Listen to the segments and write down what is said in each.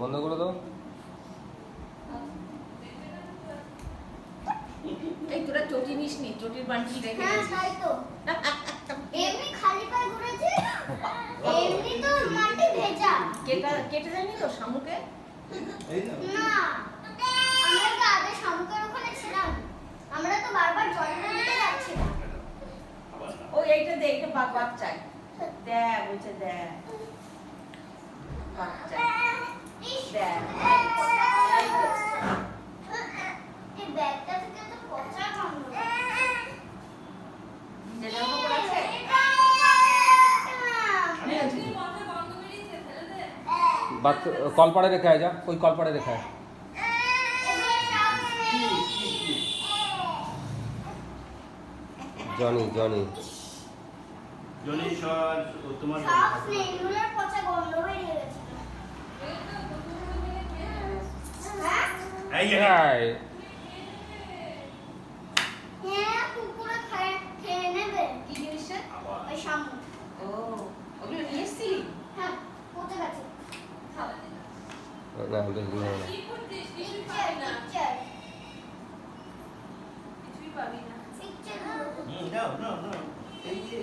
বন্ধ করে দাও। এই তোরা চটি নিস নি, চটির বান্টি রেখে হ্যাঁ গেছিস। তাই তো এমনি খালি পায়ে ঘুরেছে এমনি তো মাটি ভেজা কেটে যায়নি তো শামুকে? না আমরা তো আগে শামুকের ওখানে ছিলাম আমরা তো বারবার জলের মধ্যে যাচ্ছিলাম ও এইটা দে, এইটা বাপ চাই দে, বলছে দে বাপ চাই দে। এই ব্যাগটা থেকে তো পচা গন্ধ যে জামা কাপড় আছে কলপাড়ে রেখে আয়, যা ওই কলপাড়ে রেখে আয়। জনি জনি জনি সর তোমার সব স্নেহগুলোর পচা গন্ধ বেরিয়ে গেছে হ্যাঁ এই যে এই, হ্যাঁ কুকুরে খেয়ে নেবে কি জিনিসটা? আবার ওই শামুক ও ওগুলো নিয়ে এসছিলি? হ্যাঁ পচে গেছে না বেশি না, না। পিকচার কিছুই পাবি না। নাও নাও নাও এই যে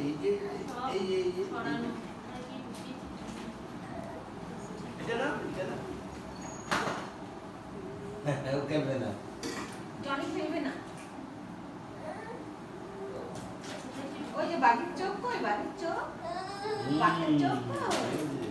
ছড়ানো। এটা না ওকে না জনি ফেলবে না। ওই যে বাঘের চোখ, কই বাঘের চোখ? বাঘের চোখ কই?